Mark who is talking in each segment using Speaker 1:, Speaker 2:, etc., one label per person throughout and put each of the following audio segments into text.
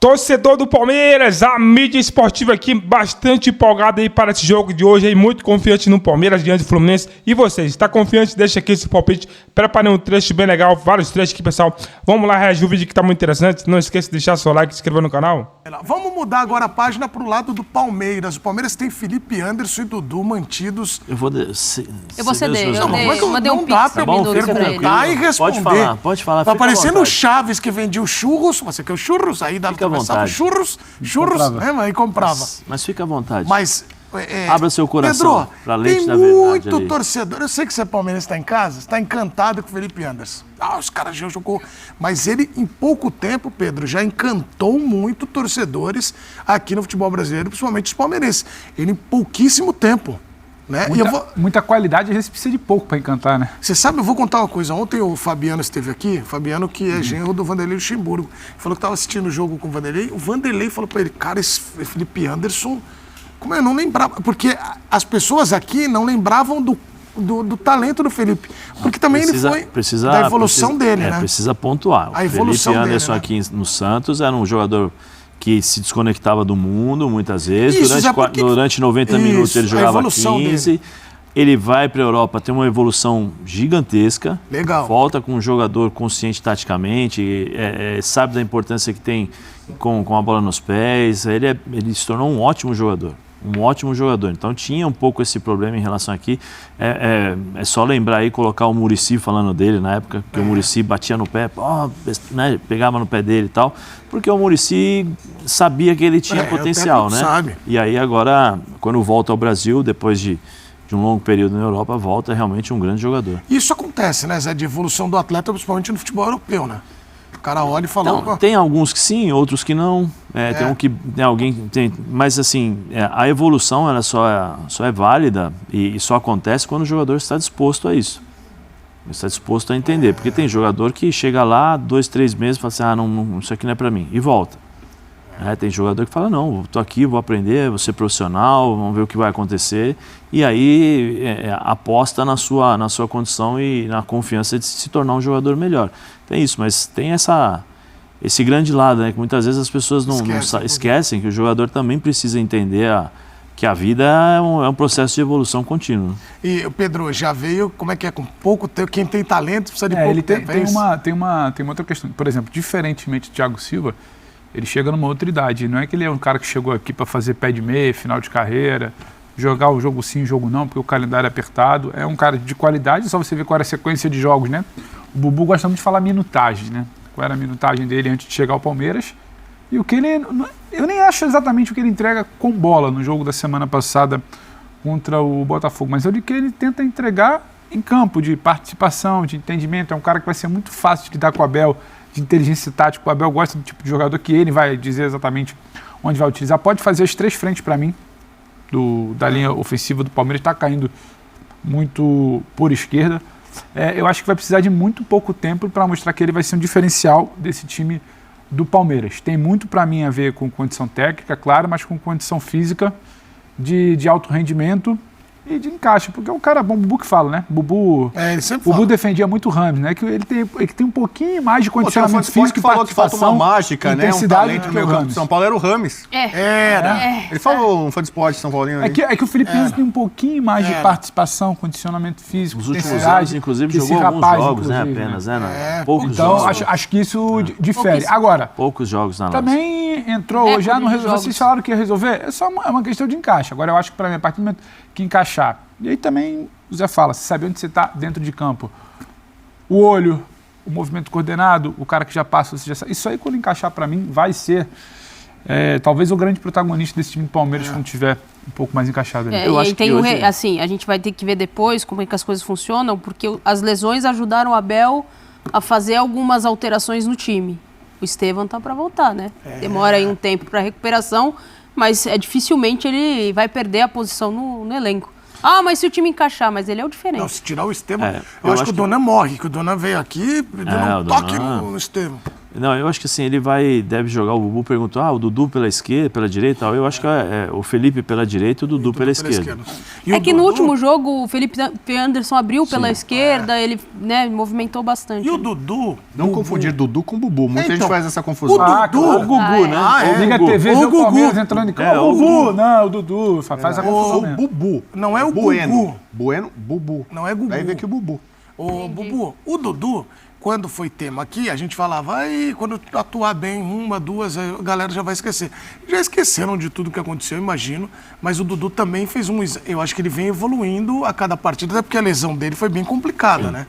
Speaker 1: Torcedor do Palmeiras, a mídia esportiva aqui bastante empolgada aí para esse jogo de hoje, aí, muito confiante no Palmeiras diante do Fluminense. E vocês, está confiante? Deixa aqui esse palpite, preparei um trecho bem legal, vários trechos aqui, pessoal. Vamos lá reagir o vídeo que está muito interessante. Não esqueça de deixar seu like e se inscrever no canal.
Speaker 2: Vamos mudar agora a página para o lado do Palmeiras. O Palmeiras tem Felipe Anderson e Dudu mantidos.
Speaker 3: Eu vou ceder.
Speaker 2: Eu mandei um pix pra ele perguntar e responder.
Speaker 3: Pode falar.
Speaker 2: Tá parecendo o Chaves que vendia o churros. Você quer o churros? Aí dava pra começar o churros, né, mas aí comprava.
Speaker 3: Mas fica à vontade.
Speaker 2: Mas
Speaker 3: abra seu coração para leite da verdade.
Speaker 2: Tem muito torcedor. Eu sei que você é palmeirense, está em casa, está encantado com o Felipe Anderson. Os caras já jogou. Mas ele, em pouco tempo, Pedro, já encantou muito torcedores aqui no futebol brasileiro, principalmente os palmeirenses. Ele, em pouquíssimo tempo. Né?
Speaker 4: Muita qualidade, às vezes precisa de pouco para encantar, né?
Speaker 2: Você sabe, eu vou contar uma coisa. Ontem o Fabiano esteve aqui, Fabiano que é genro do Vanderlei Luxemburgo. Falou que estava assistindo o jogo com o Vanderlei. O Vanderlei falou para ele, cara, esse Felipe Anderson, como eu não lembrava, porque as pessoas aqui não lembravam do talento do Felipe. Porque também ele foi da evolução dele, né?
Speaker 3: Precisa pontuar.
Speaker 2: A evolução
Speaker 3: Felipe Anderson
Speaker 2: dele, né?
Speaker 3: Aqui no Santos era um jogador que se desconectava do mundo muitas vezes. Durante 90 minutos ele jogava 15. Dele. Ele vai para a Europa, tem uma evolução gigantesca.
Speaker 2: Legal.
Speaker 3: Volta com um jogador consciente taticamente, sabe da importância que tem com a bola nos pés. Ele se tornou um ótimo jogador. Então tinha um pouco esse problema em relação aqui. É só lembrar aí, colocar o Muricy falando dele na época, que o Muricy batia no pé, né, pegava no pé dele e tal, porque o Muricy sabia que ele tinha potencial, né?
Speaker 2: Sabe.
Speaker 3: E aí agora, quando volta ao Brasil, depois de um longo período na Europa, volta realmente um grande jogador.
Speaker 2: Isso acontece, né, Zé, de evolução do atleta, principalmente no futebol europeu, né? O cara olha e fala...
Speaker 3: Então, tem alguns que sim, outros que não. Tem alguém que tem, mas assim, a evolução ela só é válida e só acontece quando o jogador está disposto a isso. Está disposto a entender. Porque tem jogador que chega lá, 2, 3 meses e fala assim, não, isso aqui não é para mim. E volta. Tem jogador que fala, não, estou aqui, vou aprender, vou ser profissional, vamos ver o que vai acontecer. E aí aposta na sua condição e na confiança de se tornar um jogador melhor. Tem isso, mas tem esse grande lado, né, que muitas vezes as pessoas não esquecem que o jogador também precisa entender que a vida é um processo de evolução contínua.
Speaker 2: E o Pedro já veio, como é que é, com pouco tempo, quem tem talento precisa de pouco tempo.
Speaker 4: Tem uma outra questão, por exemplo, diferentemente do Thiago Silva, ele chega numa outra idade, não é que ele é um cara que chegou aqui para fazer pé de meia, final de carreira, jogar o jogo sim, o jogo não, porque o calendário é apertado, é um cara de qualidade, só você ver qual era a sequência de jogos, né? O Bubu gosta muito de falar minutagem, né? Qual era a minutagem dele antes de chegar ao Palmeiras, e o que ele, eu nem acho exatamente o que ele entrega com bola no jogo da semana passada contra o Botafogo, mas é o que ele tenta entregar em campo, de participação, de entendimento, é um cara que vai ser muito fácil de lidar com o Abel, de inteligência tática. O Abel gosta do tipo de jogador que ele vai dizer exatamente onde vai utilizar. Pode fazer as 3 frentes para mim, da linha ofensiva do Palmeiras, está caindo muito por esquerda. Eu acho que vai precisar de muito pouco tempo para mostrar que ele vai ser um diferencial desse time do Palmeiras. Tem muito para mim a ver com condição técnica, claro, mas com condição física, de alto rendimento e de encaixe, porque é um cara bom, o Bubu que fala, né? Bubu defendia muito o Rames, né? Que ele tem um pouquinho mais de condicionamento físico e
Speaker 5: falou que falta uma mágica, né? Um talento
Speaker 4: no meio campo de
Speaker 5: São Paulo era o Rames. Ele falou, um fã de esporte São Paulino aí.
Speaker 4: É que o Felipe Anderson tem um pouquinho mais de participação, condicionamento físico,
Speaker 3: nos últimos anos, inclusive, jogou alguns jogos, né? Apenas, né? Poucos jogos.
Speaker 4: Então, acho que isso difere. Agora,
Speaker 3: poucos jogos na
Speaker 4: também entrou, já não resolveu. Vocês falaram que ia resolver, é só uma questão de encaixe. Agora, eu acho que para mim, a partir do momento que encaixar. E aí também o Zé fala, você sabe onde você está dentro de campo. O olho, o movimento coordenado, o cara que já passa, você já sabe. Isso aí, quando encaixar para mim, vai ser talvez o grande protagonista desse time do Palmeiras quando tiver um pouco mais encaixado ali.
Speaker 6: Eu acho que hoje... assim, a gente vai ter que ver depois como é que as coisas funcionam, porque as lesões ajudaram o Abel a fazer algumas alterações no time. O Estevão tá para voltar, né? Demora aí um tempo para recuperação, mas dificilmente ele vai perder a posição no elenco. Mas se o time encaixar, mas ele é o diferente.
Speaker 2: Não, se tirar o Estevão, eu acho que o Dona morre, que o Dona veio aqui e deu um toque no Estevão.
Speaker 3: Não, eu acho que assim, deve jogar, o Bubu perguntou, o Dudu pela esquerda, pela direita, eu acho que é o Felipe pela direita e o Dudu pela esquerda.
Speaker 6: É que no último jogo o Felipe Anderson abriu pela esquerda, ele movimentou bastante.
Speaker 2: E o Dudu...
Speaker 5: Não confundir Dudu com Bubu, muita gente faz essa confusão.
Speaker 2: O Dudu...
Speaker 4: O Gugu, né? Liga a TV, vê o Palmeiras entrando em campo. O Gugu, não, o Dudu, faz a confusão mesmo.
Speaker 5: O Bubu.
Speaker 2: Não é o
Speaker 5: Bueno.
Speaker 2: Gugu.
Speaker 5: Bubu.
Speaker 2: Não é Gugu.
Speaker 5: Daí vem aqui o Bubu.
Speaker 2: Ô, Bubu, o Dudu, quando foi tema aqui, a gente falava, quando atuar bem, 1, 2, a galera já vai esquecer. Já esqueceram de tudo que aconteceu, imagino, mas o Dudu também fez eu acho que ele vem evoluindo a cada partida, até porque a lesão dele foi bem complicada, né?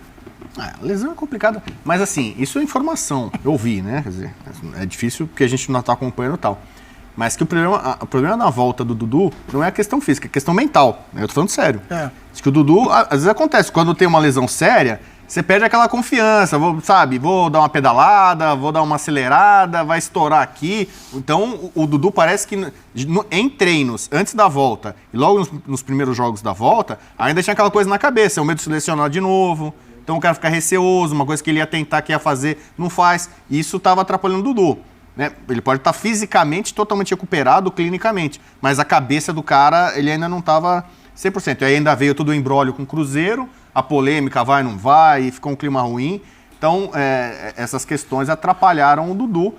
Speaker 5: A lesão é complicada, mas assim, isso é informação, eu ouvi, né? Quer dizer, é difícil porque a gente não está acompanhando e tal. Mas que o problema na volta do Dudu não é a questão física, é a questão mental. Eu tô falando sério. Diz que o Dudu, às vezes acontece, quando tem uma lesão séria, você perde aquela confiança, vou dar uma pedalada, vou dar uma acelerada, vai estourar aqui. Então, o Dudu parece que em treinos, antes da volta, e logo nos primeiros jogos da volta, ainda tinha aquela coisa na cabeça, o medo de se lesionar de novo. Então o cara fica receoso, uma coisa que ele ia tentar, que ia fazer, não faz. E isso estava atrapalhando o Dudu. Né? Ele pode estar fisicamente totalmente recuperado, clinicamente, mas a cabeça do cara, ele ainda não estava 100%. E aí ainda veio todo o embrólio com o Cruzeiro, a polêmica vai, não vai, e ficou um clima ruim. Então, essas questões atrapalharam o Dudu.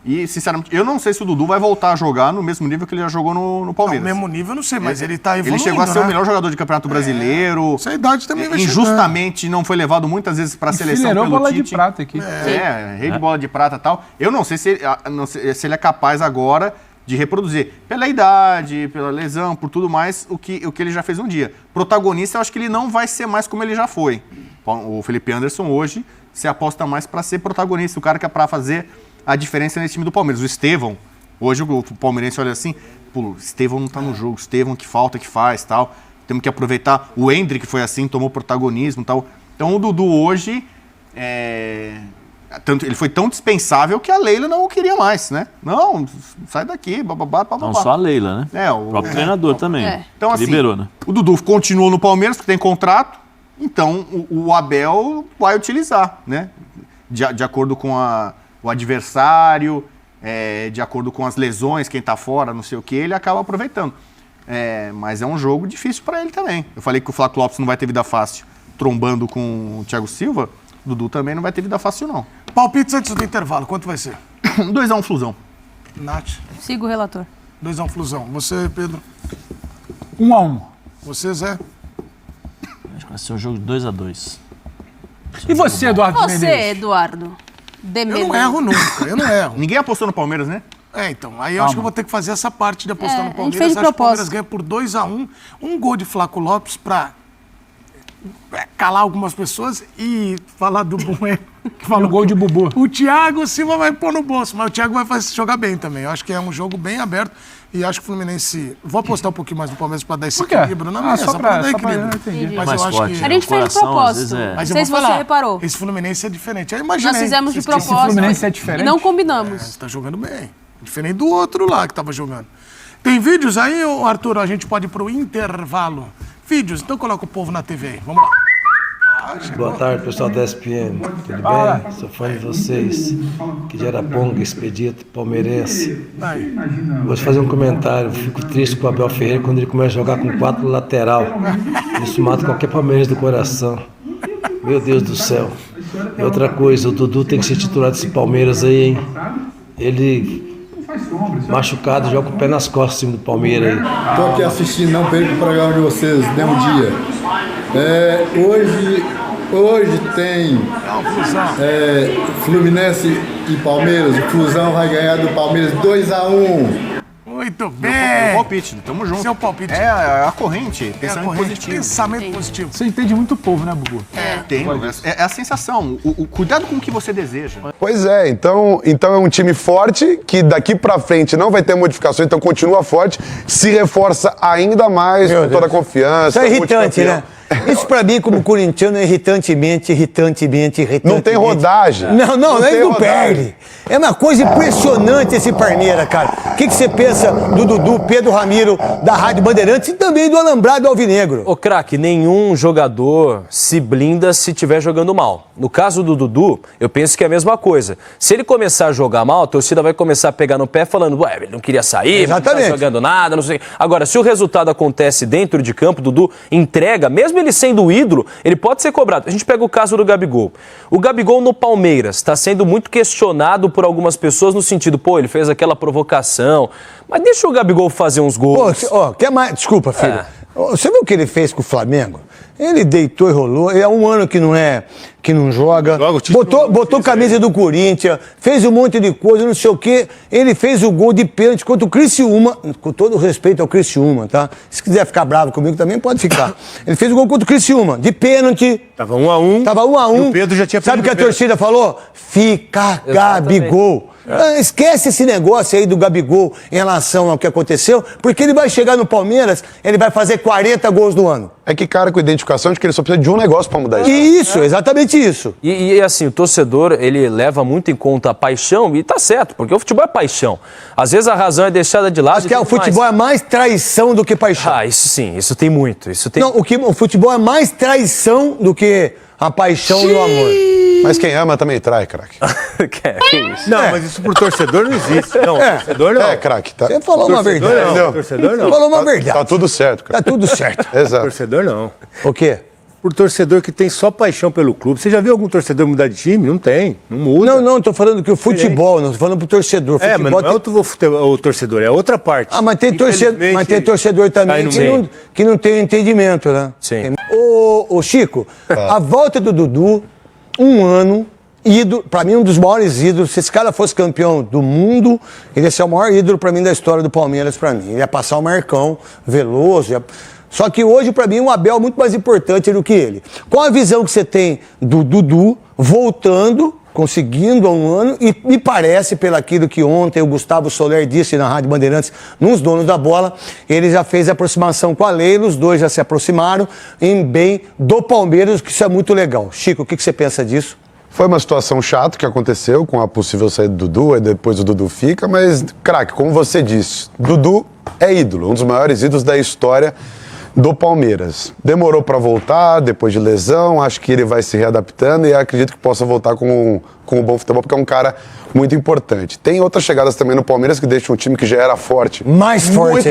Speaker 5: E, sinceramente, eu não sei se o Dudu vai voltar a jogar no mesmo nível que ele já jogou no Palmeiras.
Speaker 2: No mesmo nível eu não sei, mas ele tá evoluindo,
Speaker 5: ele chegou a ser
Speaker 2: né?
Speaker 5: o melhor jogador de Campeonato Brasileiro.
Speaker 2: Essa idade também vai
Speaker 5: injustamente não foi levado muitas vezes para a seleção pelo
Speaker 4: bola
Speaker 5: Tite.
Speaker 4: de prata aqui.
Speaker 5: Rei de bola de prata e tal. Eu não sei se ele é capaz agora de reproduzir. Pela idade, pela lesão, por tudo mais, o que ele já fez um dia. Protagonista, eu acho que ele não vai ser mais como ele já foi. O Felipe Anderson hoje se aposta mais para ser protagonista, o cara que é para fazer a diferença nesse time do Palmeiras. O Estevão, hoje o palmeirense olha assim, o Estevão não tá no jogo, o Estevão que falta, que faz, tal. Temos que aproveitar. O Endrick foi assim, tomou protagonismo, tal. Então o Dudu hoje, ele foi tão dispensável que a Leila não o queria mais, né? Não, sai daqui, bababá.
Speaker 3: Não só a Leila, né? O próprio treinador também.
Speaker 5: Então, assim,
Speaker 3: liberou, né?
Speaker 5: O Dudu continuou no Palmeiras, porque tem contrato, então o Abel vai utilizar, né? De acordo com o adversário, de acordo com as lesões, quem tá fora, não sei o que, ele acaba aproveitando. Mas é um jogo difícil para ele também. Eu falei que o Flávio Lopes não vai ter vida fácil trombando com o Thiago Silva, o Dudu também não vai ter vida fácil, não.
Speaker 2: Palpites antes do intervalo, quanto vai ser?
Speaker 5: 2-1 Flusão.
Speaker 2: Nath?
Speaker 6: Siga o relator.
Speaker 2: 2-1 Flusão. Você, Pedro?
Speaker 4: 1-1.
Speaker 2: Você, Zé?
Speaker 3: Acho que vai ser um jogo de 2-2.
Speaker 4: E você, Eduardo
Speaker 6: Você,
Speaker 4: Menezes?
Speaker 6: Eduardo.
Speaker 2: Eu não erro nunca, eu não erro.
Speaker 5: Ninguém apostou no Palmeiras, né?
Speaker 2: Então, aí eu acho que eu vou ter que fazer essa parte de apostar no Palmeiras.
Speaker 6: A gente fez de
Speaker 2: Acho que o Palmeiras
Speaker 6: propósito.
Speaker 2: ganha por 2-1, um gol de Flávio Lopes pra calar algumas pessoas e falar do Bueno. Que falou
Speaker 4: o gol de Bubu.
Speaker 2: O Thiago Silva vai pôr no bolso, mas o Thiago vai jogar bem também. Eu acho que é um jogo bem aberto e acho que o Fluminense... Vou apostar um pouquinho mais no Palmeiras pra dar esse equilíbrio na mesa,
Speaker 4: só pra
Speaker 2: dar equilíbrio.
Speaker 4: entendi.
Speaker 2: Mas
Speaker 3: Mais
Speaker 2: eu acho
Speaker 3: forte,
Speaker 2: que...
Speaker 3: né?
Speaker 6: A gente fez de
Speaker 3: coração, às
Speaker 6: propósito.
Speaker 3: vezes,
Speaker 6: Não
Speaker 2: Mas eu
Speaker 6: sei
Speaker 2: vou
Speaker 6: se você
Speaker 2: falar,
Speaker 6: reparou.
Speaker 2: esse Fluminense é diferente. Eu imaginei.
Speaker 6: Nós fizemos de
Speaker 2: Esse
Speaker 6: propósito.
Speaker 4: Esse Fluminense é diferente?
Speaker 6: E não combinamos.
Speaker 2: Você tá jogando bem. Diferente do outro lá que tava jogando. Tem vídeos aí, ô Arthur? A gente pode ir pro intervalo. Vídeos, então coloca o povo na TV aí. Vamos lá.
Speaker 7: Boa tarde, pessoal da ESPN. Tudo bem? Sou fã de vocês. Que gera ponga, expedito, palmeirense.
Speaker 2: Aí.
Speaker 7: Vou te fazer um comentário. Fico triste com o Abel Ferreira quando ele começa a jogar com 4 lateral. Isso mata qualquer palmeirense do coração. Meu Deus do céu. E outra coisa, o Dudu tem que ser titular desse Palmeiras aí, hein? Ele, machucado, joga com o pé nas costas em cima do Palmeiras aí.
Speaker 8: Estou aqui assistindo, não perco o programa de vocês, mesmo dia. Hoje tem Fluminense e Palmeiras. O Flusão vai ganhar do Palmeiras 2-1.
Speaker 2: Muito
Speaker 5: Meu
Speaker 2: bem.
Speaker 5: palpite, tamo junto.
Speaker 2: Seu palpite.
Speaker 5: É a corrente,
Speaker 2: É a
Speaker 5: pensamento
Speaker 2: corrente.
Speaker 5: positivo.
Speaker 2: Pensamento positivo.
Speaker 4: Você entende muito o povo, né, Bubu?
Speaker 5: É a sensação, o cuidado com o que você deseja.
Speaker 9: Pois é, então é um time forte que daqui pra frente não vai ter modificações, então continua forte, se reforça ainda mais com toda a confiança.
Speaker 10: Isso é irritante, né? Isso pra mim, como corintiano, é irritantemente.
Speaker 9: Não tem rodagem.
Speaker 10: Não, ele
Speaker 9: tem
Speaker 10: não
Speaker 9: rodagem.
Speaker 10: perde. É uma coisa impressionante esse Parmeira, cara. O que você pensa do Dudu, Pedro Ramiro, da Rádio Bandeirantes e também do Alambrado Alvinegro?
Speaker 11: Ô, craque, nenhum jogador se blinda se estiver jogando mal. No caso do Dudu, eu penso que é a mesma coisa. Se ele começar a jogar mal, a torcida vai começar a pegar no pé falando, ué, ele não queria sair, não tá jogando nada, não sei. Agora, se o resultado acontece dentro de campo, o Dudu entrega, mesmo ele sendo ídolo, ele pode ser cobrado. A gente pega o caso do Gabigol. O Gabigol no Palmeiras está sendo muito questionado por algumas pessoas no sentido, pô, ele fez aquela provocação, mas deixa o Gabigol fazer uns gols.
Speaker 10: Quer mais? Desculpa, filho. Você viu o que ele fez com o Flamengo? Ele deitou e rolou. É um ano que não joga. Botou camisa do Corinthians, fez um monte de coisa, não sei o quê. Ele fez o gol de pênalti contra o Criciúma, com todo o respeito ao Criciúma, tá? Se quiser ficar bravo comigo também, pode ficar. Ele fez o gol contra o Criciúma, de pênalti.
Speaker 12: Tava 1-1.
Speaker 10: Tava 1-1.
Speaker 12: E o Pedro já tinha
Speaker 10: Sabe o que a
Speaker 12: feito o
Speaker 10: torcida falou? Fica Gabigol. Esquece esse negócio aí do Gabigol em relação ao que aconteceu, porque ele vai chegar no Palmeiras, ele vai fazer 40 gols no ano.
Speaker 9: É que cara com identificação de que ele só precisa de um negócio pra mudar isso.
Speaker 10: Isso, exatamente isso.
Speaker 11: E assim, o torcedor, ele leva muito em conta a paixão, e tá certo, porque o futebol é paixão. Às vezes a razão é deixada de lado.
Speaker 10: Acho que o futebol é mais traição do que paixão.
Speaker 11: Ah, isso sim, isso tem muito.
Speaker 10: Não, o futebol é mais traição do que a paixão e o amor.
Speaker 9: Mas quem ama também trai, craque.
Speaker 11: Que isso?
Speaker 12: Não, mas isso pro torcedor não existe. Não, torcedor não.
Speaker 9: Craque. Tá.
Speaker 10: Você falou uma verdade.
Speaker 12: Não. Torcedor não.
Speaker 10: Você falou uma verdade.
Speaker 9: Tá tudo certo, cara.
Speaker 10: Tá tudo certo.
Speaker 9: Exato.
Speaker 12: Torcedor não.
Speaker 10: O quê?
Speaker 12: Por torcedor que tem só paixão pelo clube. Você já viu algum torcedor mudar de time? Não tem. Não muda.
Speaker 10: Não, tô falando que o futebol, não tô falando pro torcedor.
Speaker 12: Mas não é o torcedor, é outra parte.
Speaker 10: Ah, mas tem torcedor também que não tem entendimento, né?
Speaker 11: Sim.
Speaker 10: Ô Chico, a volta do Dudu, um ano, ídolo, pra mim um dos maiores ídolos. Se esse cara fosse campeão do mundo, ele ia ser o maior ídolo pra mim da história do Palmeiras pra mim. Ele ia passar o Marcão, Veloso, Só que hoje, pra mim, o Abel é muito mais importante do que ele. Qual a visão que você tem do Dudu voltando, conseguindo há um ano, e me parece, pelaquilo que ontem o Gustavo Soler disse na Rádio Bandeirantes, nos Donos da Bola, ele já fez a aproximação com a Leila, os dois já se aproximaram em bem do Palmeiras, que isso é muito legal. Chico, o que você pensa disso?
Speaker 9: Foi uma situação chata que aconteceu com a possível saída do Dudu, aí depois o Dudu fica, mas, craque, como você disse, Dudu é ídolo, um dos maiores ídolos da história do Palmeiras. Demorou para voltar, depois de lesão, acho que ele vai se readaptando e acredito que possa voltar com um bom futebol, porque é um cara muito importante. Tem outras chegadas também no Palmeiras que deixam um time que já era forte. Muito mais forte.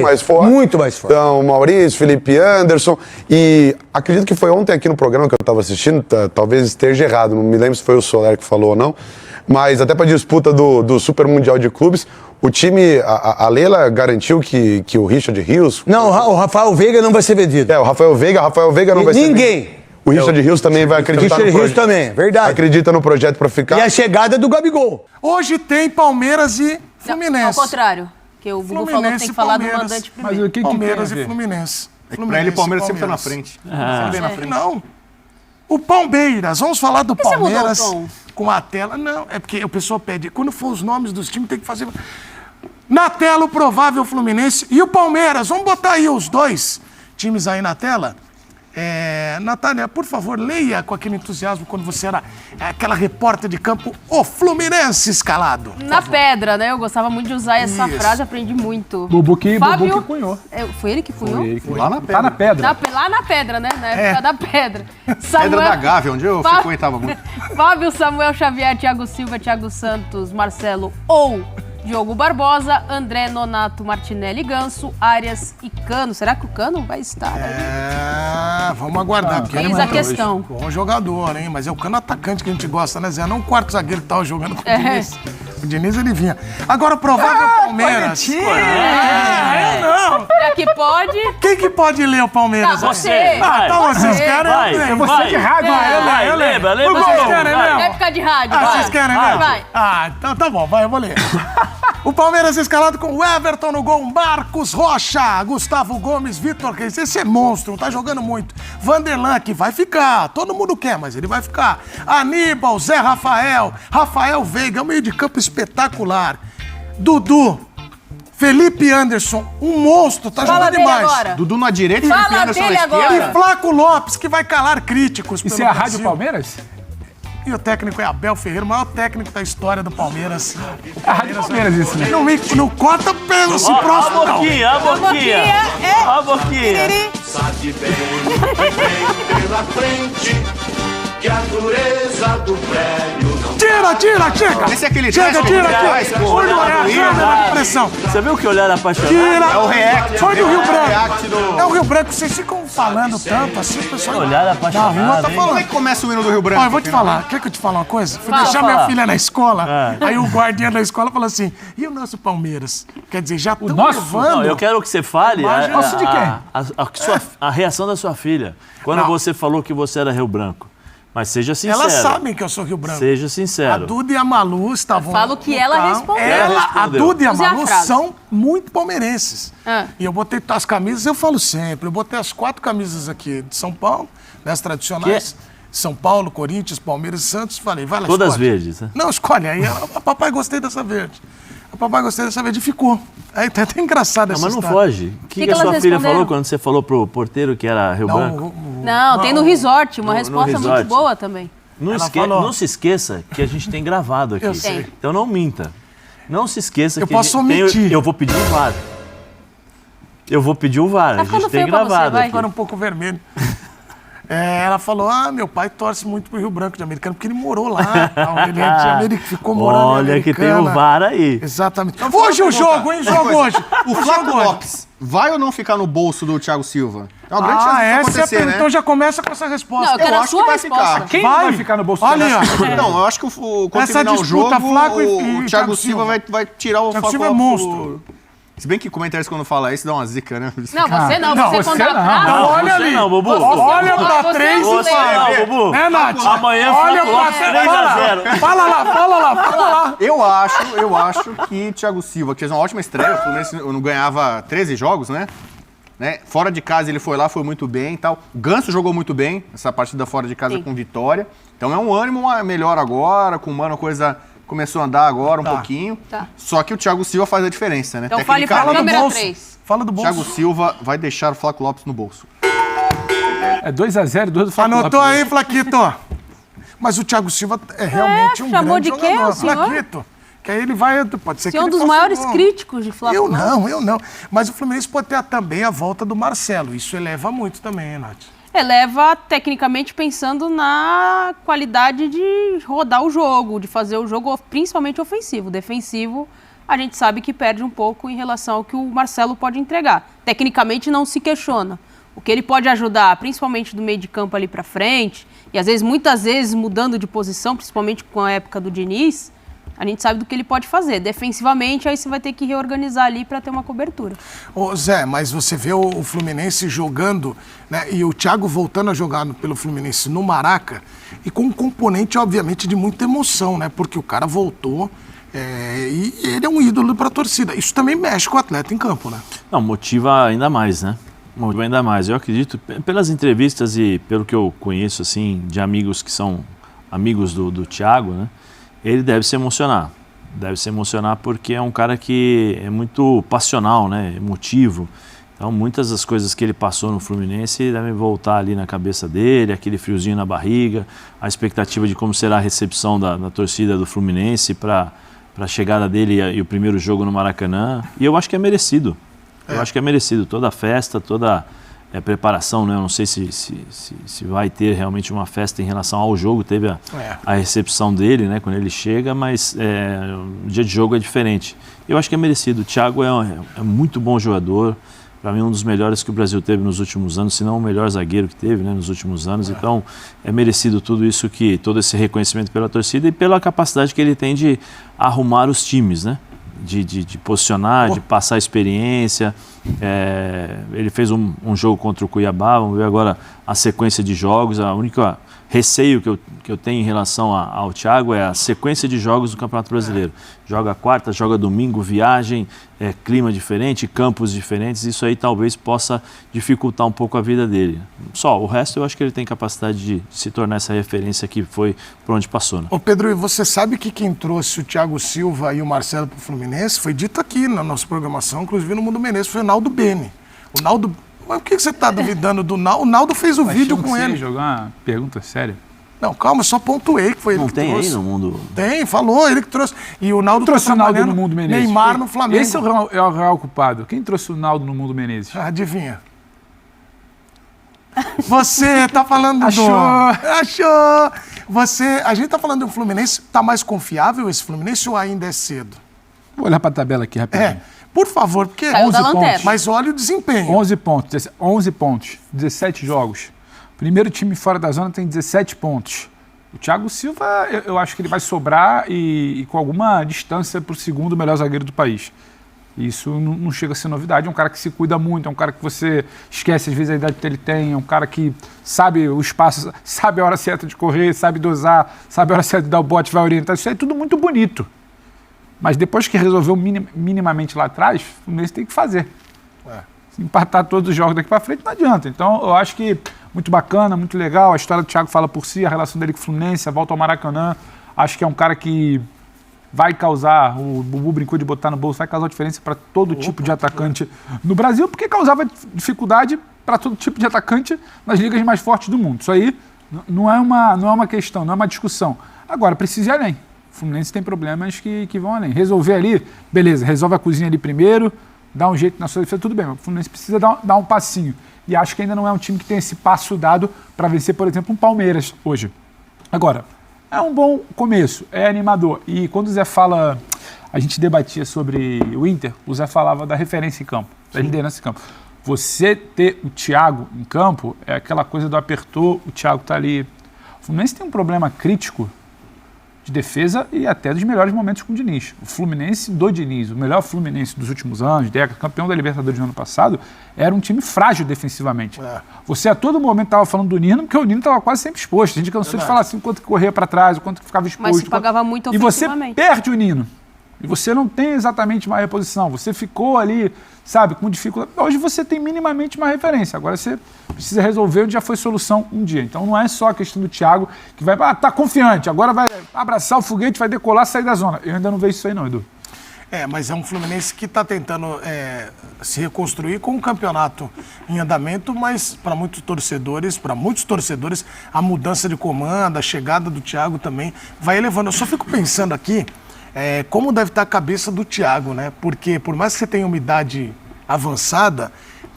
Speaker 10: Muito mais forte.
Speaker 9: Então, Maurício, Felipe Anderson, e acredito que foi ontem aqui no programa que eu estava assistindo, talvez esteja errado, não me lembro se foi o Soler que falou ou não, mas até para a disputa do Super Mundial de Clubes, o time, a Leila garantiu que o Richard Rios...
Speaker 10: Não, o Rafael Veiga não vai ser vendido.
Speaker 9: O Rafael Veiga não vai ser vendido.
Speaker 10: Ninguém.
Speaker 9: O Richard Rios também vai acreditar
Speaker 10: no projeto. Richard Rios também, verdade.
Speaker 9: Acredita no projeto para ficar.
Speaker 10: E a chegada do Gabigol.
Speaker 2: Hoje tem Palmeiras e Fluminense.
Speaker 6: Ao contrário, que o Bubu falou que tem que falar do mandante primeiro.
Speaker 4: Mas o que
Speaker 2: Palmeiras
Speaker 4: tem a
Speaker 2: e
Speaker 4: ver?
Speaker 2: Fluminense.
Speaker 5: Pra ele, o Palmeiras sempre tá na frente.
Speaker 2: Sempre na frente. Não. O Palmeiras, vamos falar do Palmeiras com a tela. Não, é porque o pessoal pede, quando for os nomes dos times, tem que fazer... Na tela, o provável Fluminense e o Palmeiras. Vamos botar aí os dois times aí na tela. Natália, por favor, leia com aquele entusiasmo quando você era aquela repórter de campo, o Fluminense escalado.
Speaker 6: Na pedra, né? Eu gostava muito de usar essa frase, aprendi muito.
Speaker 4: Bubu que cunhou.
Speaker 6: Foi ele que cunhou?
Speaker 5: Lá na pedra.
Speaker 4: Tá na pedra.
Speaker 6: Lá na pedra, né? Na época da pedra.
Speaker 5: Pedra da Gávea, onde eu frequentava muito.
Speaker 6: Fábio, Samuel Xavier, Thiago Silva, Thiago Santos, Marcelo ou Diogo Barbosa, André, Nonato, Martinelli, Ganso, Arias e Cano. Será que o Cano vai estar aí?
Speaker 2: Vamos aguardar. Porque
Speaker 6: Eis a questão.
Speaker 2: Bom jogador, hein? Mas é o Cano atacante que a gente gosta, né, Zé? Não o quarto zagueiro que tava jogando com o Diniz. O Diniz, ele vinha. Agora, o provável Palmeiras. Não.
Speaker 6: Já que pode...
Speaker 2: Quem que pode ler o Palmeiras?
Speaker 6: Tá, você.
Speaker 2: Então vocês querem?
Speaker 4: É você de rádio.
Speaker 2: Eu leio.
Speaker 6: Vocês
Speaker 2: querem mesmo?
Speaker 6: Época de rádio.
Speaker 2: Vocês querem mesmo?
Speaker 6: Vai.
Speaker 2: Então tá bom, eu vou ler. O Palmeiras escalado com o Everton no gol, Marcos Rocha, Gustavo Gomes, Vitor Reis. Esse é monstro, tá jogando muito. Vanderlan, que vai ficar, todo mundo quer, mas ele vai ficar. Aníbal, Zé Rafael, Rafael Veiga, meio de campo espetacular. Dudu, Felipe Anderson, um monstro, tá
Speaker 6: Fala
Speaker 2: jogando
Speaker 6: dele
Speaker 2: demais.
Speaker 6: agora.
Speaker 5: Dudu na direita e
Speaker 6: Fala
Speaker 5: Felipe Anderson na
Speaker 6: dele
Speaker 5: esquerda.
Speaker 6: agora.
Speaker 2: E Flaco Lopes, que vai calar críticos.
Speaker 4: Isso
Speaker 2: pelo
Speaker 4: é a Rádio
Speaker 2: Brasil.
Speaker 4: Palmeiras?
Speaker 2: E o técnico é Abel Ferreira, o maior técnico da história do Palmeiras.
Speaker 4: É a Rádio Palmeiras isso, né?
Speaker 2: Não corta pelo esse próximo, não.
Speaker 6: A boquinha é...
Speaker 3: A boquinha.
Speaker 6: Piriri.
Speaker 13: Sabe bem, vem pela frente, que a dureza do prédio não...
Speaker 2: Tira!
Speaker 5: Esse é aquele
Speaker 2: Chega,
Speaker 5: teste
Speaker 2: tira!
Speaker 5: que faz, pô.
Speaker 2: Foi no pressão.
Speaker 3: Você viu que olhar apaixonado?
Speaker 2: Tira!
Speaker 5: É o react.
Speaker 2: Foi do Rio
Speaker 5: react
Speaker 2: Branco. É o Rio Branco, vocês ficam falando tanto assim, o pessoal...
Speaker 3: Olhar apaixonado,
Speaker 2: Na rua tá
Speaker 3: hein?
Speaker 5: Como é
Speaker 2: falando.
Speaker 5: que começa o hino do Rio Branco?
Speaker 2: Ó, eu vou te falar. Quer que eu te fale uma coisa? Fui
Speaker 6: Fala,
Speaker 2: deixar
Speaker 3: fala.
Speaker 2: minha filha na escola, aí o guardiã da escola falou assim, e o nosso Palmeiras? Quer dizer, já estão
Speaker 4: nosso?
Speaker 2: levando...
Speaker 3: Não, eu quero que você fale
Speaker 2: Imagem
Speaker 4: nossa de quem?
Speaker 3: a reação da sua filha. Quando
Speaker 2: Não.
Speaker 3: você falou que você era Rio Branco. Mas seja sincero.
Speaker 2: Elas sabem que eu sou Rio Branco.
Speaker 3: Seja
Speaker 2: A
Speaker 3: sincero.
Speaker 2: Duda e a Malu estavam...
Speaker 6: falo que
Speaker 2: no
Speaker 6: ela
Speaker 2: carro.
Speaker 6: respondeu.
Speaker 3: Ela
Speaker 2: A
Speaker 3: respondeu.
Speaker 2: Duda e a
Speaker 6: Use a
Speaker 2: Malu
Speaker 6: frase.
Speaker 2: são muito palmeirenses.
Speaker 6: Ah.
Speaker 2: E eu botei as camisas, eu falo sempre, eu botei as 4 camisas aqui de São Paulo, né, as tradicionais. São Paulo, Corinthians, Palmeiras e Santos. Falei, vai lá,
Speaker 3: Todas
Speaker 2: escolhe.
Speaker 3: verdes, né?
Speaker 2: Não, escolhe. Aí a papai gostei dessa verde. A papai gostei dessa verde e ficou. Aí tá até engraçado
Speaker 3: Não,
Speaker 2: essa
Speaker 3: mas não
Speaker 2: história.
Speaker 3: foge. O que a
Speaker 6: elas
Speaker 3: sua filha
Speaker 6: responderam?
Speaker 3: falou quando você falou pro porteiro que era Rio Branco?
Speaker 6: Não, tem no resort, uma
Speaker 3: No
Speaker 6: resposta
Speaker 3: resort.
Speaker 6: muito boa também.
Speaker 3: Não,
Speaker 2: falou.
Speaker 3: não se esqueça que a gente tem gravado aqui.
Speaker 2: Eu sei.
Speaker 3: Então não minta. Não se esqueça
Speaker 2: Eu
Speaker 3: que
Speaker 2: posso
Speaker 3: a gente tem-
Speaker 2: omitir.
Speaker 3: eu vou pedir o VAR. Eu vou pedir o VAR.
Speaker 6: Tá
Speaker 3: a gente
Speaker 6: ficando
Speaker 3: tem
Speaker 6: feio pra você,
Speaker 3: gravado
Speaker 6: vai.
Speaker 3: aqui.
Speaker 2: Agora um pouco vermelho. Ela falou, meu pai torce muito pro Rio Branco de Americana, porque ele morou lá. Tal. Ele é de América, ficou morando em
Speaker 3: Olha que tem o
Speaker 2: Americana.
Speaker 3: VAR aí.
Speaker 2: Exatamente. Hoje o jogo, hein? Jogo hoje.
Speaker 5: O Flaco Lopes vai ou não ficar no bolso do Thiago Silva? É uma grande chance disso
Speaker 2: essa é a
Speaker 5: acontecer,
Speaker 2: pergunta.
Speaker 5: né?
Speaker 2: Então já começa com essa resposta.
Speaker 6: Não, eu quero
Speaker 5: Eu
Speaker 6: a
Speaker 5: acho
Speaker 6: sua
Speaker 5: que vai
Speaker 6: resposta.
Speaker 5: ficar.
Speaker 4: Quem vai ficar no bolso
Speaker 2: Olha,
Speaker 4: dela?
Speaker 2: ó.
Speaker 5: Não, eu acho que quando
Speaker 2: Essa
Speaker 5: terminar o jogo,
Speaker 2: disputa Flaco e
Speaker 5: o
Speaker 2: Thiago
Speaker 5: Thiago
Speaker 2: Silva
Speaker 5: Silva vai tirar o
Speaker 2: Thiago
Speaker 5: Flaco
Speaker 2: Silva é
Speaker 5: Lopes
Speaker 2: monstro.
Speaker 5: Se bem que comentários quando fala isso dá uma zica, né?
Speaker 6: Não, você não.
Speaker 2: Não,
Speaker 6: Você
Speaker 2: você
Speaker 6: quando
Speaker 4: não.
Speaker 6: atrasa...
Speaker 2: Não, olha
Speaker 3: você
Speaker 2: ali.
Speaker 3: não, Bubu.
Speaker 2: Olha pra
Speaker 6: Você
Speaker 2: três
Speaker 6: não
Speaker 2: e
Speaker 3: Você
Speaker 2: fala.
Speaker 3: não, Bubu.
Speaker 2: Né, Nath?
Speaker 3: Amanhã
Speaker 2: Olha
Speaker 3: Flaco Lopes
Speaker 2: pra
Speaker 3: 3-0.
Speaker 2: Fala lá.
Speaker 5: Eu acho que Thiago Silva, que fez uma ótima estreia, o Fluminense não ganhava 13 jogos, né? Fora de casa ele foi lá, foi muito bem e tal. O Ganso jogou muito bem, essa partida fora de casa
Speaker 6: Sim.
Speaker 5: com vitória. Então é um ânimo melhor agora, com o Mano a coisa começou a andar agora um pouquinho.
Speaker 6: Tá.
Speaker 5: Só que o Thiago Silva faz a diferença, né?
Speaker 6: Então fale pra
Speaker 5: Tecnicamente,
Speaker 6: câmera 3.
Speaker 2: Fala do bolso.
Speaker 5: Thiago Silva vai deixar o Flaco Lopes no bolso.
Speaker 4: É 2-0, 2 do Flaco
Speaker 2: Anotou
Speaker 4: Lopes.
Speaker 2: aí, Flaquito. Mas o Thiago Silva é realmente um
Speaker 6: chamou
Speaker 2: grande
Speaker 6: de quê,
Speaker 2: jogador.
Speaker 6: o senhor?
Speaker 2: Flaquito. Que aí ele vai, pode ser
Speaker 6: Você
Speaker 2: que
Speaker 6: é um
Speaker 2: ele
Speaker 6: dos
Speaker 2: faça
Speaker 6: maiores
Speaker 2: gol.
Speaker 6: críticos de Flaco
Speaker 2: Eu
Speaker 6: Lopes.
Speaker 2: não. Mas o Fluminense pode ter também a volta do Marcelo. Isso eleva muito também, hein, Nath?
Speaker 6: Eleva tecnicamente pensando na qualidade de rodar o jogo, de fazer o jogo principalmente ofensivo. Defensivo, a gente sabe que perde um pouco em relação ao que o Marcelo pode entregar. Tecnicamente não se questiona. O que ele pode ajudar, principalmente do meio de campo ali pra frente, e às vezes, muitas vezes mudando de posição, principalmente com a época do Diniz, a gente sabe do que ele pode fazer. Defensivamente, aí você vai ter que reorganizar ali para ter uma cobertura.
Speaker 2: Ô Zé, mas você vê o Fluminense jogando, né, e o Thiago voltando a jogar pelo Fluminense no Maraca, e com um componente, obviamente, de muita emoção, né? Porque o cara voltou e ele é um ídolo para a torcida. Isso também mexe com o atleta em campo, né?
Speaker 3: Não, motiva ainda mais, né? Motiva ainda mais. Eu acredito, pelas entrevistas e pelo que eu conheço, assim, de amigos que são amigos do Thiago, né? Ele deve se emocionar. Deve se emocionar porque é um cara que é muito passional, né? Emotivo. Então, muitas das coisas que ele passou no Fluminense devem voltar ali na cabeça dele, aquele friozinho na barriga, a expectativa de como será a recepção da torcida do Fluminense para a chegada dele e o primeiro jogo no Maracanã. E eu acho que é merecido. Eu acho que é merecido. Toda a festa, toda a preparação, né? Eu não sei se vai ter realmente uma festa em relação ao jogo. Teve a recepção dele, né? Quando ele chega, mas o dia de jogo é diferente. Eu acho que é merecido. O Thiago é muito bom jogador. Para mim, um dos melhores que o Brasil teve nos últimos anos, se não o melhor zagueiro que teve, né, nos últimos anos. Então, é merecido tudo isso, todo esse reconhecimento pela torcida e pela capacidade que ele tem de arrumar os times, né? De posicionar, de passar experiência. Ele fez um jogo contra o Cuiabá, vamos ver agora a sequência de jogos. A única receio que eu tenho em relação ao Thiago é a sequência de jogos do Campeonato Brasileiro. Joga quarta, joga domingo, viagem, clima diferente, campos diferentes. Isso aí talvez possa dificultar um pouco a vida dele. Só, o resto eu acho que ele tem capacidade de se tornar essa referência que foi por onde passou. Né?
Speaker 2: Ô Pedro, e você sabe que quem trouxe o Thiago Silva e o Marcelo para o Fluminense foi dito aqui na nossa programação, inclusive no Mundo Menezes, foi o Naldo Bene. O Naldo... Mas por que você está duvidando do Naldo? O Naldo fez o vídeo com ele.
Speaker 4: Jogar uma pergunta séria.
Speaker 2: Não, calma, só pontuei que foi ele que trouxe.
Speaker 3: Não tem aí no mundo?
Speaker 2: Tem, falou, ele que trouxe. E o Naldo
Speaker 4: trouxe o Naldo no Mundo Menezes.
Speaker 2: Neymar no Flamengo.
Speaker 4: Esse é o real culpado. Quem trouxe o Naldo no Mundo Menezes?
Speaker 2: Adivinha. Você tá falando
Speaker 4: Achou!
Speaker 2: A gente tá falando do Fluminense, tá mais confiável esse Fluminense ou ainda é cedo?
Speaker 4: Vou olhar pra tabela aqui rapidinho.
Speaker 2: Por favor, porque...
Speaker 6: 11 pontos.
Speaker 2: Mas olha o desempenho.
Speaker 4: 11 pontos, 17 jogos. Primeiro time fora da zona tem 17 pontos. O Thiago Silva, eu acho que ele vai sobrar e com alguma distância para o segundo melhor zagueiro do país. Isso não chega a ser novidade. É um cara que se cuida muito, é um cara que você esquece às vezes a idade que ele tem, é um cara que sabe o espaço, sabe a hora certa de correr, sabe dosar, sabe a hora certa de dar o bote, vai orientar. Isso é tudo muito bonito. Mas depois que resolveu minimamente lá atrás, o Fluminense tem que fazer. Se empatar todos os jogos daqui para frente, não adianta. Então, eu acho que muito bacana, muito legal. A história do Thiago fala por si, a relação dele com o Fluminense, a volta ao Maracanã. Acho que é um cara que vai causar, o Bubu brincou de botar no bolso, vai causar diferença para todo tipo de atacante no Brasil, porque causava dificuldade para todo tipo de atacante nas ligas mais fortes do mundo. Isso aí não é uma questão, não é uma discussão. Agora, precisa ir além. O Fluminense tem problemas que vão além. Resolver ali, beleza, resolve a cozinha ali primeiro, dá um jeito na sua defesa, tudo bem. O Fluminense precisa dar um passinho. E acho que ainda não é um time que tem esse passo dado para vencer, por exemplo, um Palmeiras hoje. Agora, é um bom começo, é animador. E quando o Zé fala, a gente debatia sobre o Inter, o Zé falava da referência em campo, da liderança em campo. Você ter o Thiago em campo é aquela coisa do apertou, o Thiago tá ali. O Fluminense tem um problema crítico de defesa e até dos melhores momentos com o Diniz. O Fluminense do Diniz, o melhor Fluminense dos últimos anos, década, campeão da Libertadores no ano passado, era um time frágil defensivamente. Você a todo momento estava falando do Nino, porque o Nino estava quase sempre exposto. A gente cansou de falar assim, o quanto que corria para trás, o quanto que ficava exposto.
Speaker 6: Mas se pagava muito ofensivamente.
Speaker 4: E você perde o Nino. E você não tem exatamente uma reposição. Você ficou ali, sabe, com dificuldade. Hoje você tem minimamente uma referência. Agora você precisa resolver onde já foi solução um dia. Então não é só a questão do Thiago que vai, tá confiante, agora vai abraçar o foguete, vai decolar, sair da zona. Eu ainda não vejo isso aí não, Edu.
Speaker 2: Mas é um Fluminense que está tentando se reconstruir com um campeonato em andamento, mas para muitos torcedores, a mudança de comando, a chegada do Thiago também vai elevando. Eu só fico pensando aqui, como deve estar a cabeça do Thiago, né? Porque por mais que você tenha uma idade avançada,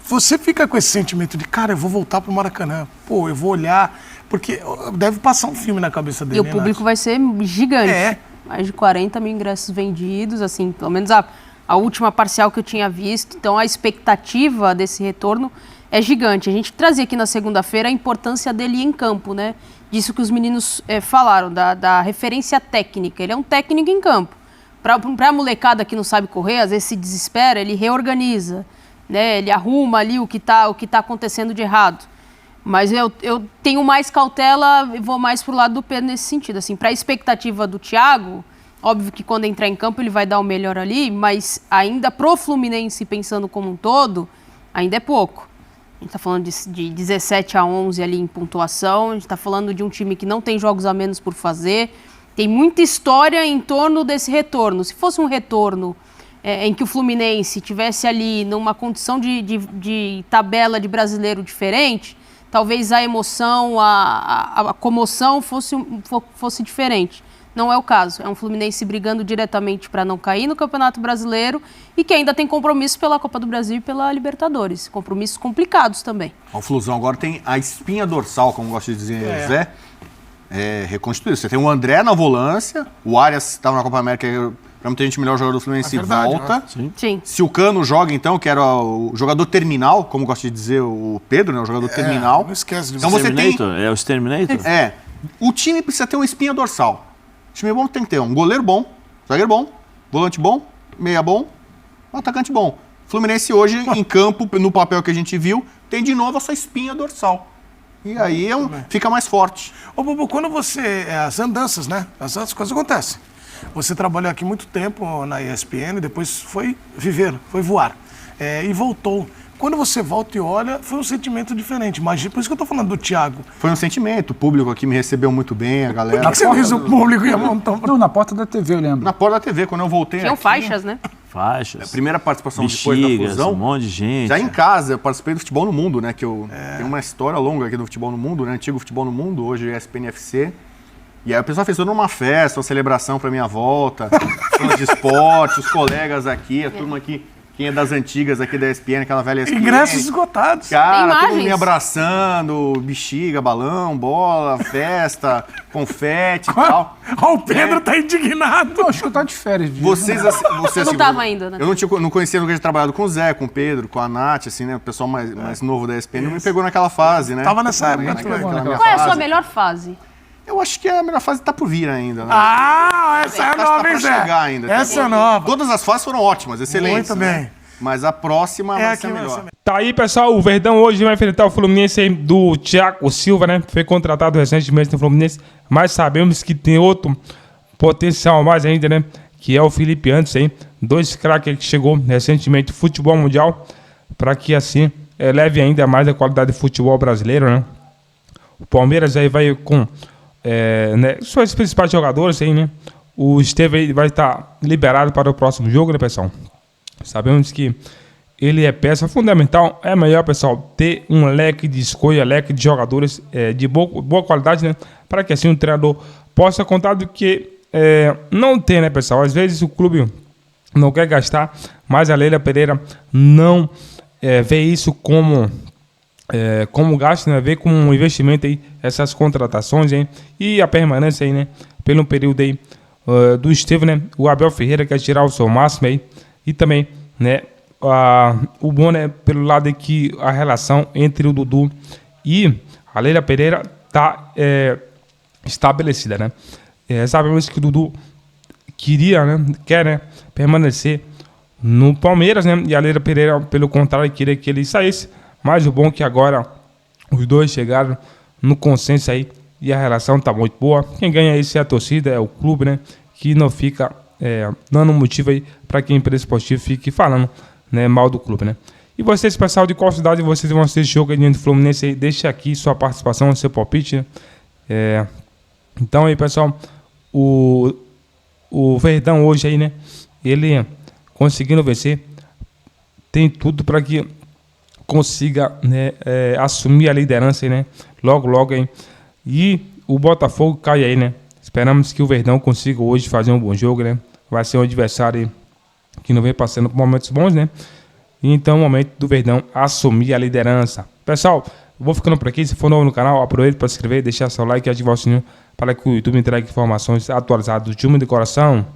Speaker 2: você fica com esse sentimento de, cara, eu vou voltar pro Maracanã, pô, eu vou olhar, porque deve passar um filme na cabeça dele.
Speaker 6: E o público vai ser gigante. Mais de 40 mil ingressos vendidos, assim, pelo menos a última parcial que eu tinha visto. Então a expectativa desse retorno é gigante. A gente trazia aqui na segunda-feira a importância dele em campo, né? Disso que os meninos falaram, da referência técnica. Ele é um técnico em campo. Para a molecada que não sabe correr, às vezes se desespera, ele reorganiza, né? Ele arruma ali o que tá acontecendo de errado. Mas eu tenho mais cautela e vou mais pro lado do Pedro nesse sentido. Assim, para a expectativa do Thiago, óbvio que quando entrar em campo ele vai dar o melhor ali, mas ainda pro Fluminense, pensando como um todo, ainda é pouco. A gente está falando de 17 a 11 ali em pontuação, a gente está falando de um time que não tem jogos a menos por fazer, tem muita história em torno desse retorno. Se fosse um retorno em que o Fluminense tivesse ali numa condição de tabela de brasileiro diferente, talvez a emoção, a comoção fosse diferente. Não é o caso. É um Fluminense brigando diretamente para não cair no Campeonato Brasileiro e que ainda tem compromisso pela Copa do Brasil e pela Libertadores. Compromissos complicados também.
Speaker 5: O Flusão agora tem a espinha dorsal, como gosta de dizer o Zé, reconstruído. Você tem o André na volância, o Arias estava na Copa América, para muita gente, o melhor jogador do Fluminense, volta.
Speaker 6: Né? Sim.
Speaker 5: Se o Cano joga, então, que era o jogador terminal, como gosta de dizer o Pedro, né? O jogador terminal.
Speaker 2: Não esquece de
Speaker 5: então você tem...
Speaker 3: É o Exterminator?
Speaker 5: O time precisa ter uma espinha dorsal. O time bom tem que ter um goleiro bom, zagueiro bom, volante bom, meia bom, um atacante bom. Fluminense hoje, em campo, no papel que a gente viu, tem de novo essa espinha dorsal. E aí fica mais forte.
Speaker 2: Ô, Bubu, quando você... as andanças, né? As coisas acontecem. Você trabalhou aqui muito tempo na ESPN, depois foi voar. E voltou. Quando você volta e olha, foi um sentimento diferente. Imagina, por isso que eu tô falando do Thiago.
Speaker 5: Foi um sentimento. O público aqui me recebeu muito bem, a galera.
Speaker 2: Por que você fez o público ia montar?
Speaker 4: Não, na porta da TV, eu lembro.
Speaker 5: Na porta da TV, quando eu voltei
Speaker 6: Tinham
Speaker 5: aqui,
Speaker 6: faixas, né?
Speaker 3: Faixas.
Speaker 5: a primeira participação depois da
Speaker 3: Bexigas,
Speaker 5: fusão.
Speaker 3: um monte de gente.
Speaker 5: Já em casa, eu participei do Futebol no Mundo, né? Que eu tenho uma história longa aqui do Futebol no Mundo, né? Antigo Futebol no Mundo, hoje ESPN FC. E aí o pessoal fez toda uma festa, uma celebração pra minha volta, fãs de esporte, os colegas aqui, a turma aqui, quem é das antigas aqui da ESPN, aquela velha ESPN.
Speaker 2: Ingressos esgotados.
Speaker 5: Cara,
Speaker 6: Tem
Speaker 5: todo mundo me
Speaker 6: imagens.
Speaker 5: abraçando, bexiga, balão, bola, festa, confete e tal.
Speaker 2: Ó, o Pedro tá indignado.
Speaker 4: Eu acho que eu tava de férias.
Speaker 5: Vocês
Speaker 6: Você não tava ainda, né?
Speaker 5: Eu não conhecia, nunca tinha trabalhado com o Zé, com o Pedro, com a Nath, assim, né? O pessoal mais novo da ESPN não me pegou naquela fase, né?
Speaker 2: Tava nessa época.
Speaker 5: Naquela minha
Speaker 6: Qual é a sua
Speaker 5: fase.
Speaker 6: melhor fase?
Speaker 5: Eu acho que a melhor fase tá por vir ainda, né?
Speaker 2: Essa é
Speaker 5: Tá
Speaker 2: nova,
Speaker 5: pra
Speaker 2: hein, Zé?
Speaker 5: chegar ainda.
Speaker 2: Essa é nova.
Speaker 5: Todas as fases foram ótimas, excelentes.
Speaker 2: Muito
Speaker 5: né?
Speaker 2: bem.
Speaker 5: Mas a próxima vai
Speaker 2: aqui
Speaker 5: ser a melhor.
Speaker 1: Tá aí, pessoal, o Verdão hoje vai enfrentar o Fluminense aí do Thiago Silva, né? Foi contratado recentemente no Fluminense, mas sabemos que tem outro potencial a mais ainda, né? Que é o Felipe Anderson aí, 2 craques que chegou recentemente do futebol mundial, para que assim eleve ainda mais a qualidade do futebol brasileiro, né? O Palmeiras aí vai com suas principais jogadores aí, né? O Estevão aí vai estar liberado para o próximo jogo, né, pessoal? Sabemos que ele é peça fundamental. É melhor, pessoal, ter um leque de escolha, leque de jogadores de boa qualidade, né? Para que assim o treinador possa contar do que não tem, né, pessoal? Às vezes o clube não quer gastar, mas a Leila Pereira não vê isso como gasto, né? Vê como um investimento aí, essas contratações aí, e a permanência aí, né? Pelo período aí do Estevão, né? O Abel Ferreira quer tirar o seu máximo aí. E também, né, o bom, né, pelo lado é que a relação entre o Dudu e a Leila Pereira está estabelecida, né? Sabemos que o Dudu quer, né, permanecer no Palmeiras, né? E a Leila Pereira, pelo contrário, queria que ele saísse. Mas o bom é que agora os dois chegaram no consenso aí e a relação tá muito boa. Quem ganha isso é a torcida, é o clube, né? Que não fica dando motivo aí para que a empresa esportiva fique falando, né, mal do clube, né? E vocês, pessoal, de qual cidade vocês vão assistir esse jogo aí diante do Fluminense aí? Deixa aqui sua participação, seu palpite, né? Então aí, pessoal, o Verdão hoje aí, né? Ele conseguindo vencer, tem tudo para que consiga, né, assumir a liderança aí, né? Logo aí. E o Botafogo cai aí, né? Esperamos que o Verdão consiga hoje fazer um bom jogo, né? Vai ser um adversário que não vem passando por momentos bons, né? E então é o momento do Verdão assumir a liderança. Pessoal, eu vou ficando por aqui. Se for novo no canal, aproveite para se inscrever, deixar seu like e ativar o sininho para que o YouTube entregue informações atualizadas do time de coração.